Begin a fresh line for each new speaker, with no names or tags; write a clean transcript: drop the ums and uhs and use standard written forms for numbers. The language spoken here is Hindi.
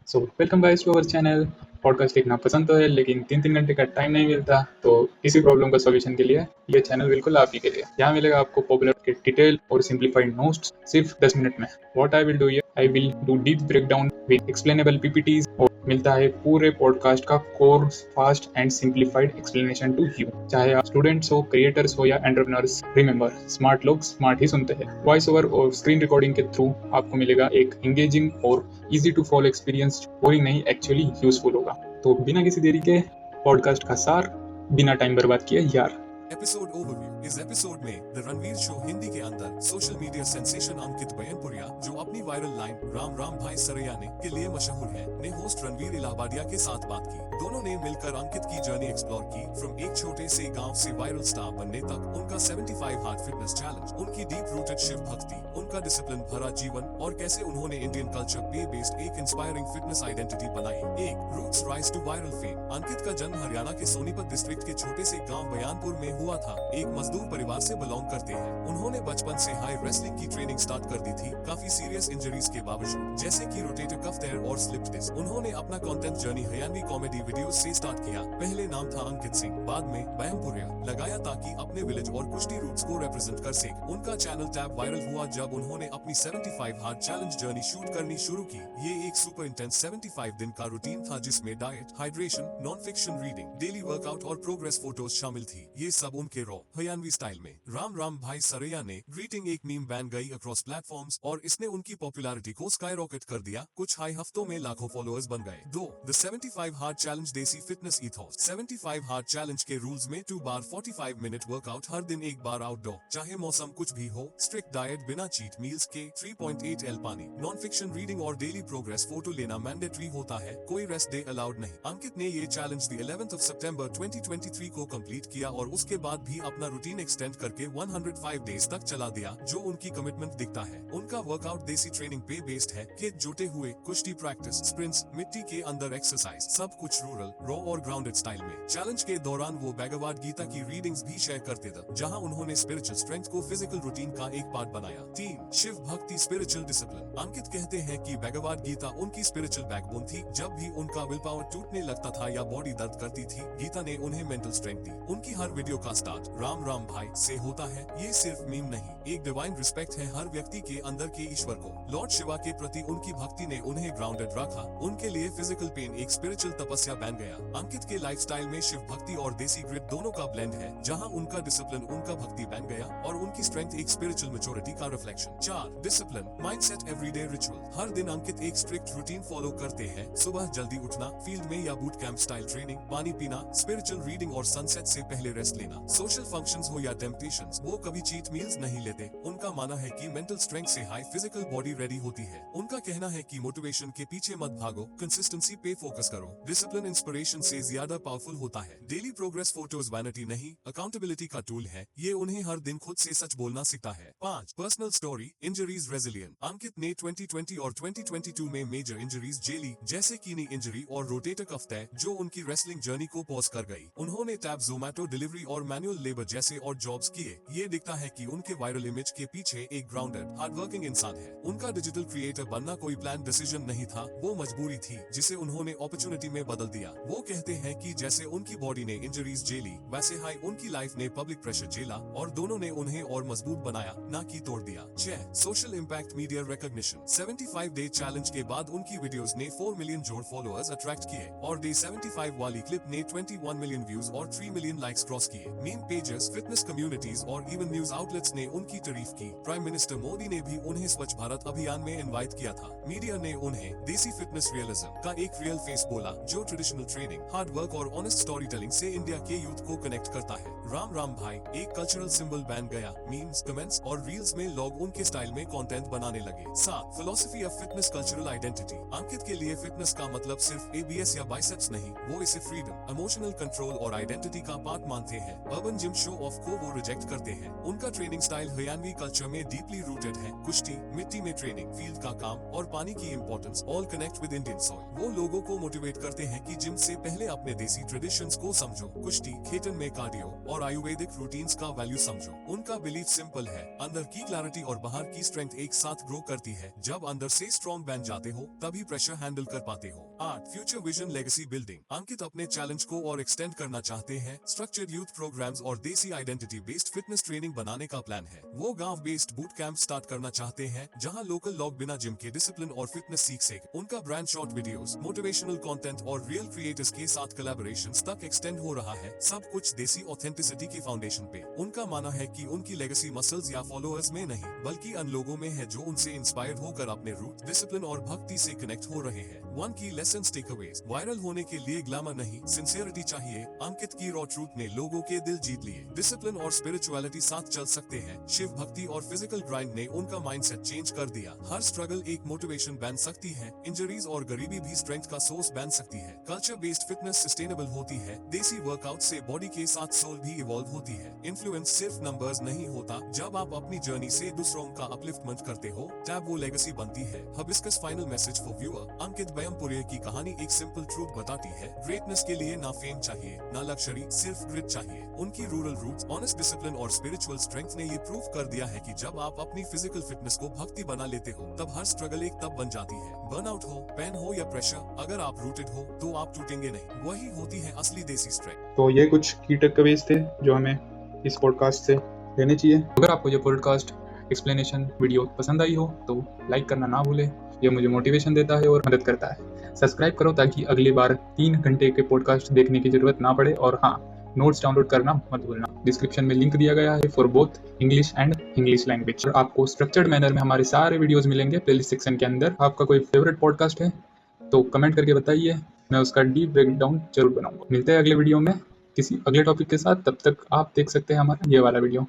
So welcome guys to our channel. Podcast देखना पसंद तो है लेकिन 3-3 घंटे का टाइम नहीं मिलता, तो इसी प्रॉब्लम का सॉल्यूशन के लिए ये चैनल बिल्कुल आप ही के लिए। यहाँ मिलेगा आपको पॉपुलर के डिटेल और सिंप्लीफाइड नोट्स सिर्फ 10 मिनट में। What I will do here, I will do deep breakdown with explainable PPTs और मिलता है पूरे पॉडकास्ट का core fast and simplified explanation to you. चाहे आप स्टूडेंट्स हो, क्रिएटर्स हो या एंटरप्रेन्योर्स, रिमेंबर स्मार्ट लोग स्मार्ट ही सुनते हैं। वॉइस ओवर और स्क्रीन रिकॉर्डिंग के थ्रू आपको मिलेगा एक एंगेजिंग और easy to follow experience, boring नहीं, एक्चुअली यूजफुल होगा। तो बिना किसी देरी के पॉडकास्ट का सार, बिना टाइम बर्बाद किए यार।
Episode overview. इस एपिसोड में द रणवीर शो हिंदी के अंदर सोशल मीडिया सेंसेशन अंकित बयानपुरिया, जो अपनी वायरल लाइन राम राम भाई सरयाने के लिए मशहूर है, ने होस्ट रणवीर इलाहाबादिया के साथ बात की। दोनों ने मिलकर अंकित की जर्नी एक्सप्लोर की, फ्रॉम एक छोटे से गांव से वायरल स्टार बनने तक, उनका 75 हार्ड फिटनेस चैलेंज, उनकी डीप रूटेड शिव भक्ति, उनका डिसिप्लिन भरा जीवन और कैसे उन्होंने इंडियन कल्चर पे बेस्ड एक इंस्पायरिंग फिटनेस आइडेंटिटी बनाई। एक roots rise to viral fame. Ankit का जन्म हरियाणा के सोनीपत डिस्ट्रिक्ट के छोटे से गांव बयानपुर में हुआ था। एक मजदूर परिवार से बिलोंग करते हैं। उन्होंने बचपन से हाई रेसलिंग की ट्रेनिंग स्टार्ट कर दी थी, काफी सीरियस इंजरीज के बावजूद, जैसे कि रोटेटर कफ टेयर और स्लिप डिस्क। उन्होंने अपना content journey Haryanvi comedy videos से स्टार्ट किया। पहले नाम था अंकित सिंह, बाद में बयानपुरिया लगाया ताकि अपने विलेज और कुश्ती रूट्स को रिप्रेजेंट कर सके। उनका चैनल टैब वायरल हुआ जब उन्होंने अपनी 75 हार्ड चैलेंज जर्नी शूट करनी शुरू की। ये एक सुपर इंटेंस 75 दिन का रूटीन था जिसमें diet, hydration, non fiction reading, daily workout और प्रोग्रेस फोटोज शामिल थी। ये सब उनके रॉ हरियाणवी स्टाइल में। राम राम भाई सरैया ने ग्रीटिंग एक मीम बन गई अक्रॉस प्लेटफॉर्म्स और इसने उनकी पॉपुलैरिटी को स्काईरॉकेट कर दिया। कुछ हाई हफ्तों में लाखों फॉलोअर्स बन गए। दो द 75 हार्ड चैलेंज देसी फिटनेस ईथोस। 75 हार्ड चैलेंज के रूल्स में 2 बार 45 मिनट वर्कआउट, हर दिन 1 बार आउटडोर, चाहे मौसम कुछ भी हो, स्ट्रिक्ट डाइट, बिना चीट मील्स के, 3.8 एल पानी, नॉन फिक्शन रीडिंग और डेली प्रोग्रेस फोटो लेना मैंडेटरी होता है, कोई रेस्ट डे अलाउड नहीं। अंकित ने ये challenge the 11th of September 2023 को कंप्लीट किया और उसके बाद भी अपना रूटीन एक्सटेंड करके 105 डेज तक चला दिया, जो उनकी कमिटमेंट दिखता है। उनका वर्कआउट देसी ट्रेनिंग पे बेस्ड है, खेत जोते हुए, कुश्ती प्रैक्टिस, स्प्रिंट्स, मिट्टी के अंदर एक्सरसाइज, सब कुछ रूरल, रॉ और ग्राउंडेड स्टाइल में। चैलेंज के दौरान वो भगवद गीता की रीडिंग्स भी शेयर करते थे, जहां उन्होंने स्पिरिचुअल स्ट्रेंथ को फिजिकल रूटीन का एक पार्ट बनाया। 3 शिव भक्ति स्पिरिचुअल डिसिप्लिन। अंकित कहते हैं कि भगवद गीता उनकी स्पिरिचुअल बैकबोन थी। जब भी उनका विल पावर टूटने लगता था या बॉडी दर्द करती थी, गीता ने उन्हें मेंटल स्ट्रेंथ दी। उनकी हर वीडियो का स्टार्ट राम राम भाई से होता है। ये सिर्फ मीम नहीं, एक डिवाइन रिस्पेक्ट है हर व्यक्ति के अंदर के ईश्वर को। लॉर्ड शिवा के प्रति उनकी भक्ति ने उन्हें ग्राउंडेड रखा। उनके लिए फिजिकल पेन एक स्पिरिचुअल तपस्या बन गया। अंकित के लाइफस्टाइल में शिव भक्ति और देसी ग्रिड दोनों का ब्लेंड है, जहां उनका डिसिप्लिन उनका भक्ति बन गया और उनकी स्ट्रेंथ एक स्पिरिचुअल मैच्योरिटी का reflection. 4 discipline mindset everyday ritual. हर दिन अंकित एक स्ट्रिक्ट रूटीन फॉलो करते हैं। सुबह जल्दी उठना, फील्ड में या बूट कैंप स्टाइल ट्रेनिंग, पानी पीना, स्पिरिचुअल रीडिंग और सनसेट से पहले रेस्ट लेना। सोशल फंक्शंस हो या टेम्पटेशंस, वो कभी चीट मील्स नहीं लेते। उनका मानना है कि मेंटल स्ट्रेंथ से हाई फिजिकल बॉडी रेडी होती है। उनका कहना है कि मोटिवेशन के पीछे मत भागो, कंसिस्टेंसी पे फोकस करो। डिसिप्लिन इंस्पिरेशन से ज्यादा पावरफुल होता है। डेली प्रोग्रेस फोटोज वैनिटी नहीं, अकाउंटेबिलिटी का टूल है। ये उन्हें हर दिन खुद से सच बोलना सिखाता है। 5 पर्सनल स्टोरी इंजरीज रेजिलिएंट। अंकित ने 2020 और 2022 में मेजर इंजरीज झेली, जैसे कीनी इंजरी और रोटेटर कफ टेयर, जो उनकी रेसलिंग जर्नी को पॉज कर गई। उन्होंने टैब, जोमैटो डिलीवरी और मैनुअल लेबर जैसे और जॉब्स किए। ये दिखता है कि उनके वायरल इमेज के पीछे एक ग्राउंडेड, हार्डवर्किंग इंसान है। उनका डिजिटल क्रिएटर बनना कोई प्लान डिसीजन नहीं था, वो मजबूरी थी जिसे उन्होंने अपॉर्चुनिटी में बदल दिया। वो कहते हैं कि जैसे उनकी बॉडी ने इंजरीज झेली, वैसे हाई उनकी लाइफ ने पब्लिक प्रेशर झेला और दोनों ने उन्हें और मजबूत बनाया, ना कि तोड़ दिया। 6 social impact media recognition. 75 day challenge के बाद उनकी वीडियोस ने 4 मिलियन जोड़ फॉलोअर्स अट्रैक्ट किए और डे 75 वाली क्लिप ने 21 मिलियन व्यूज और 3 मिलियन लाइक्स क्रॉस किए। मीम पेजेस, फिटनेस कम्युनिटीज और इवन न्यूज आउटलेट्स ने उनकी तारीफ की। प्राइम मिनिस्टर मोदी ने भी उन्हें स्वच्छ भारत अभियान में इनवाइट किया था। मीडिया ने उन्हें देसी फिटनेस रियलिज्म का एक रियल फेस बोला, जो ट्रेडिशनल ट्रेनिंग, हार्ड वर्क और ऑनेस्ट स्टोरी टेलिंग से इंडिया के यूथ को कनेक्ट करता है। राम राम भाई एक कल्चरल सिंबल बन गया। मीम्स, कमेंट्स और रील्स में लोग उनके स्टाइल में कंटेंट बनाने लगे। 7 philosophy of fitness cultural identity. Ankit के लिए फिटनेस का मतलब सिर्फ एबीएस या बाइसेप्स नहीं, वो इसे फ्रीडम, इमोशनल कंट्रोल और आइडेंटिटी का पार्ट मानते हैं। अर्बन जिम शो ऑफ को वो रिजेक्ट करते हैं। उनका ट्रेनिंग स्टाइल हरियाणवी कल्चर में डीपली रूटेड है। कुश्ती, मिट्टी में ट्रेनिंग, फील्ड का काम और पानी की importance all connect with Indian soil. वो लोगों को मोटिवेट करते हैं कि जिम से पहले अपने देसी ट्रेडिशंस को समझो। कुश्ती, खेतन में कार्डियो और आयुर्वेदिक रूटीन्स का वैल्यू समझो। उनका बिलीफ सिंपल है, अंदर की क्लैरिटी और बाहर की स्ट्रेंथ एक साथ ग्रो करती है। जब अंदर से स्ट्रॉन्ग बन जाते हो तभी प्रेशर हैंडल कर पाते हो। 8 फ्यूचर विजन लेगेसी बिल्डिंग। अंकित अपने चैलेंज को और एक्सटेंड करना चाहते हैं। स्ट्रक्चर्ड यूथ प्रोग्राम्स और देसी आइडेंटिटी बेस्ड फिटनेस ट्रेनिंग बनाने का प्लान है। वो गांव बेस्ड बूट कैंप स्टार्ट करना चाहते हैं जहां लोकल लोग बिना जिम के डिसिप्लिन और फिटनेस सीख सके। उनका brand short videos, motivational content और रियल क्रिएटर्स के साथ कोलैबोरेशंस तक एक्सटेंड हो रहा है, सब कुछ देसी ऑथेंटिसिटी की फाउंडेशन पे। उनका मानना है कि उनकी लेगेसी मसल्स या फॉलोअर्स में नहीं बल्कि उन लोगों में है जो उनसे इंस्पायर्ड होकर अपने रूट, डिसिप्लिन और भक्ति से कनेक्ट हो रहे हैं। 1 की लेसन्स टेकअवेज। वायरल होने के लिए ग्लैमर नहीं, सिंसियरिटी चाहिए। अंकित की रॉ ट्रूथ ने लोगों के दिल जीत लिए। डिसिप्लिन और स्पिरिचुअलिटी साथ चल सकते हैं। शिव भक्ति और फिजिकल ग्राइंड ने उनका माइंडसेट चेंज कर दिया। हर स्ट्रगल एक मोटिवेशन बन सकती है। इंजरीज और गरीबी भी स्ट्रेंथ का सोर्स बन सकती है। कल्चर बेस्ड फिटनेस सस्टेनेबल होती है। देसी वर्कआउट से बॉडी के साथ सोल भी इवॉल्व होती है। इन्फ्लुएंस सिर्फ नंबर्स नहीं होता, जब आप अपनी जर्नी से दूसरों का अपलिफ्टमेंट करते हो तब वो लेगेसी बनती है। Hibiscus final message for viewer. Ankit Baiyanpuria की कहानी एक सिंपल ट्रूथ बताती है, ग्रेटनेस के लिए ना फेम चाहिए ना लग्जरी, सिर्फ ग्रिट चाहिए। उनकी रूरल रूट्स, ऑनेस्ट डिसिप्लिन और स्पिरिचुअल स्ट्रेंथ ने ये प्रूव कर दिया है कि जब आप अपनी फिजिकल फिटनेस को भक्ति बना लेते हो तब हर स्ट्रगल एक तब बन जाती है। बर्नआउट हो, पेन हो या प्रेशर, अगर आप रूटेड हो तो आप टूटेंगे नहीं। वही होती है असली देसी स्ट्रेंथ।
तो ये कुछ की टेकअवेज थे जो हमें इस पॉडकास्ट से लेने चाहिए। अगर आपको ये पॉडकास्ट एक्सप्लेनेशन वीडियो पसंद आई हो तो लाइक करना ना भूलें, ये मुझे मोटिवेशन देता है और मदद करता है। सब्सक्राइब करो ताकि अगली बार 3 घंटे के पॉडकास्ट देखने की जरूरत ना पड़े। और हाँ, नोट्स डाउनलोड करना मत भूलना। डिस्क्रिप्शन में लिंक दिया गया है for both English and English language. और आपको स्ट्रक्चर्ड मैनर में हमारे सारे वीडियोस मिलेंगे प्लेलिस्ट सेक्शन के अंदर। आपका कोई फेवरेट पॉडकास्ट है तो कमेंट करके बताइए, मैं उसका डीप ब्रेकडाउन जरूर बनाऊंगा। मिलते हैं अगले वीडियो में किसी अगले टॉपिक के साथ। तब तक आप देख सकते हैं हमारा ये वाला वीडियो।